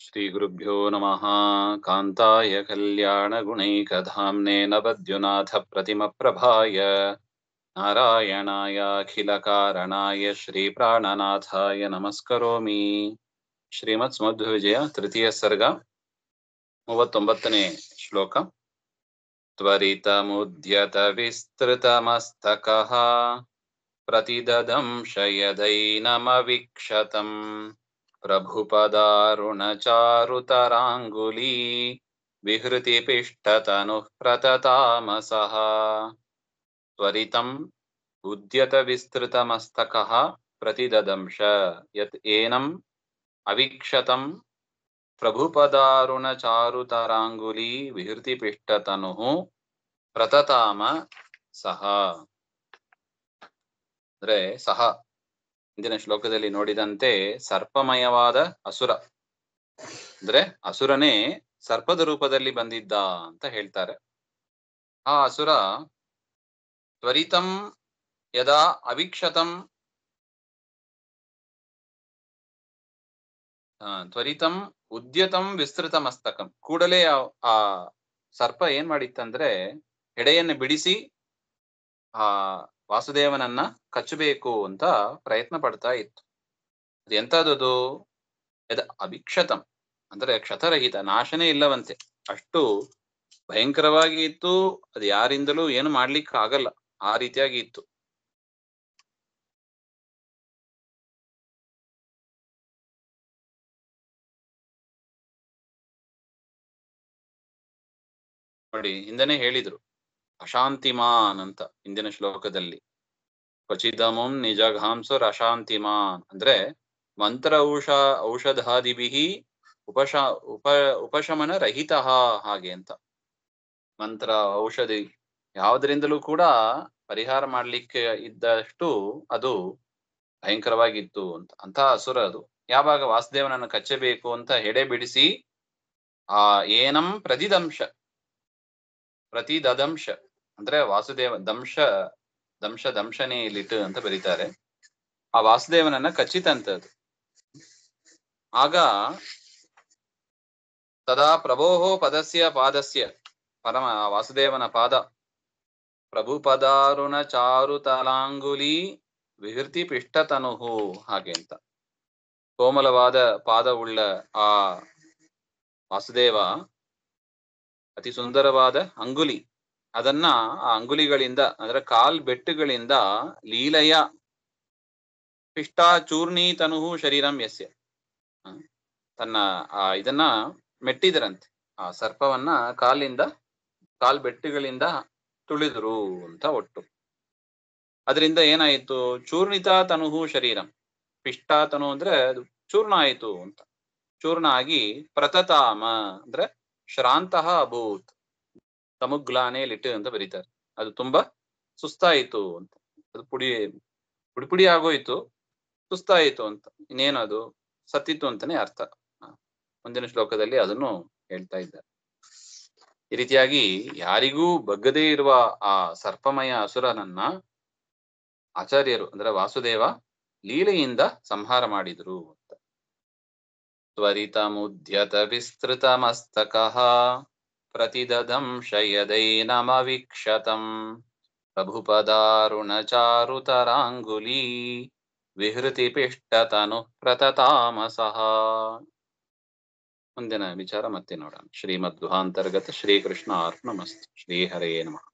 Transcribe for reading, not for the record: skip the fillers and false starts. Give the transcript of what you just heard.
श्रीगुरुभ्यो नमः। कान्ताय कल्याणगुणैकधाम्ने नवद्युनाथप्रतिमप्रभाय नारायणायाखिलकारणाय श्रीप्राणनाथाय नमस्करोमि। ಶ್ರೀಮತ್ಸ್ಮಧ್ವವಿಜಯ ತೃತೀಯ ಸರ್ಗ 39ನೇ ಶ್ಲೋಕ. ತ್ವರಿತಮುದ್ಯತ ವಿಸ್ತೃತಮಸ್ತಕಃ ಪ್ರತಿದದಂಶಯದೈನಮವೀಕ್ಷತಂ ಪ್ರಭುಪದಾರುಣಚಾರುತರಾಂಗುಲೀ ವಿಹೃತಿಪಿಷ್ಟತನುಃ ಪ್ರತತಾಮಸಃ. ತ್ವರಿತಂ ಉದ್ಯತ ವಿಸ್ತೃತಮಸ್ತಕಃ ಪ್ರತಿದದಂಶ ಯತ್ ಏನಂ ಅವಿಕ್ಷತಂ ಪ್ರಭುಪದಾರುಣಚಾರುತರಾಂಗುಲೀ ವಿಹೃತಿಪಿಷ್ಟತನುಃ ಪ್ರತತಾಮ ಸಹ. ಅಂದ್ರೆ ಸಹ ಹಿಂದಿನ ಶ್ಲೋಕದಲ್ಲಿ ನೋಡಿದಂತೆ ಸರ್ಪಮಯವಾದ ಅಸುರ, ಅಂದ್ರೆ ಅಸುರನೇ ಸರ್ಪದ ರೂಪದಲ್ಲಿ ಬಂದಿದ್ದ ಅಂತ ಹೇಳ್ತಾರೆ. ಆ ಅಸುರ ತ್ವರಿತಂ ಯದಾ ಅವಿಕ್ಷತಂ ತ್ವರಿತಂ ಉದ್ಯತಂ ವಿಸ್ತೃತ ಮಸ್ತಕಂ, ಕೂಡಲೇ ಆ ಸರ್ಪ ಏನ್ ಮಾಡಿತ್ತಂದ್ರೆ ಹೆಡೆಯನ್ನು ಬಿಡಿಸಿ ಆ ವಾಸುದೇವನನ್ನ ಕಚ್ಚಬೇಕು ಅಂತ ಪ್ರಯತ್ನ ಪಡ್ತಾ ಇತ್ತು. ಅದು ಎಂತದದು? ಅಭಿಕ್ಷತಂ ಅಂದ್ರೆ ಕ್ಷತರಹಿತ, ನಾಶನೇ ಇಲ್ಲವಂತೆ, ಅಷ್ಟು ಭಯಂಕರವಾಗಿ ಇತ್ತು. ಅದು ಯಾರಿಂದಲೂ ಏನು ಮಾಡ್ಲಿಕ್ಕೆ ಆಗಲ್ಲ, ಆ ರೀತಿಯಾಗಿ ಇತ್ತು. ನೋಡಿ, ಹಿಂದೆನೆ ಹೇಳಿದ್ರು ಅಶಾಂತಿಮಾನ್ ಅಂತ ಹಿಂದಿನ ಶ್ಲೋಕದಲ್ಲಿ. ಕ್ವಚಿದಮುಂ ನಿಜಘಾಂಸುರ್ ಅಶಾಂತಿಮಾನ್ ಅಂದ್ರೆ ಮಂತ್ರ ಔಷಧಾದಿಭಿ ಉಪಶಮನ ರಹಿತ, ಹಾಗೆ ಅಂತ. ಮಂತ್ರ ಔಷಧಿ ಯಾವುದರಿಂದಲೂ ಕೂಡ ಪರಿಹಾರ ಮಾಡ್ಲಿಕ್ಕೆ ಇದ್ದಷ್ಟು ಅದು ಭಯಂಕರವಾಗಿತ್ತು ಅಂತ. ಅಂತ ಅಸುರ ಅದು ಯಾವಾಗ ವಾಸುದೇವನನ್ನು ಕಚ್ಚಬೇಕು ಅಂತ ಹೆಡೆ ಬಿಡಿಸಿ ಆ ಏನಂ ಪ್ರತಿದದಂಶ ಅಂದ್ರೆ ವಾಸುದೇವ ದಂಶನೇ ಇಲ್ಲಿಟ್ಟು ಅಂತ ಬರೀತಾರೆ. ಆ ವಾಸುದೇವನನ್ನ ಕಚ್ಚಿತಂತದ್ದು. ಆಗ ತದಾ ಪ್ರಭೋಹೋ ಪಾದಸ್ಯ ಪರಮ ವಾಸುದೇವನ ಪಾದ ಪ್ರಭುಪದಾರುಣ ಚಾರುತಲಾಂಗುಲಿ ವಿಹೃತಿ ಪಿಷ್ಟತನುಹು, ಹಾಗೆ ಅಂತ. ಕೋಮಲವಾದ ಪಾದವುಳ್ಳ ಆ ವಾಸುದೇವ ಅತಿ ಸುಂದರವಾದ ಅಂಗುಲಿ, ಅದನ್ನ ಆ ಅಂಗುಲಿಗಳಿಂದ ಅಂದ್ರೆ ಬೆಟ್ಟುಗಳಿಂದ ಲೀಲಯ ಪಿಷ್ಟಾಚೂರ್ಣೀತನುಹು ಶರೀರಂ ಯಸ್ಯ, ತನ್ನ ಇದನ್ನ ಮೆಟ್ಟಿದರಂತೆ. ಆ ಸರ್ಪವನ್ನ ಬೆಟ್ಟುಗಳಿಂದ ತುಳಿದ್ರು ಅಂತ ಒಟ್ಟು. ಅದರಿಂದ ಏನಾಯಿತು? ಚೂರ್ಣಿತ ತನುಹು ಶರೀರಂ, ಪಿಷ್ಟಾತನು ಅಂದ್ರೆ ಅದು ಚೂರ್ಣ ಆಯಿತು ಅಂತ. ಚೂರ್ಣ ಆಗಿ ಪ್ರತತಾಮ ಅಂದ್ರೆ ಶ್ರಾಂತಃ ಅಭೂತ್, ತಮುಗ್ಲಾನೆ ಲಿಟ್ಟು ಅಂತ ಬರೀತಾರೆ. ಅದು ತುಂಬಾ ಸುಸ್ತಾಯಿತು ಅಂತ. ಅದು ಪುಡಿ ಆಗೋಯ್ತು, ಸುಸ್ತಾಯಿತು ಅಂತ. ಇನ್ನೇನು ಅದು ಸತ್ತಿತ್ತು ಅಂತಾನೆ ಅರ್ಥ. ಮುಂದಿನ ಶ್ಲೋಕದಲ್ಲಿ ಅದನ್ನು ಹೇಳ್ತಾ ಇದ್ದಾರೆ. ಈ ರೀತಿಯಾಗಿ ಯಾರಿಗೂ ಬಗ್ಗದೇ ಇರುವ ಆ ಸರ್ಪಮಯ ಅಸುರನನ್ನ ಆಚಾರ್ಯರು ಅಂದ್ರೆ ವಾಸುದೇವ ಲೀಲೆಯಿಂದ ಸಂಹಾರ ಮಾಡಿದ್ರು ಅಂತ. ತ್ವರಿತಮುದ್ಯತ ವಿಸ್ತೃತ ಮಸ್ತಕಃ ಪ್ರತಿದದಂಶಯದೈನಮವೀಕ್ಷತಂ ಪ್ರಭುಪದಾರುಣ ಚಾರುತರಾಂಗುಲೀ ವಿಹೃತಿ ಪಿಷ್ಟತನು ಪ್ರತತಾಮಸಃ. ಮುಂದಿನ ವಿಚಾರ ಮತ್ತೆ ನೋಡೋಣ. ಶ್ರೀಮಧ್ವಾಂತರ್ಗತ ಶ್ರೀಕೃಷ್ಣ ಅರ್ಪಣಮಸ್ತು. ಶ್ರೀಹರೇ ನಮಃ.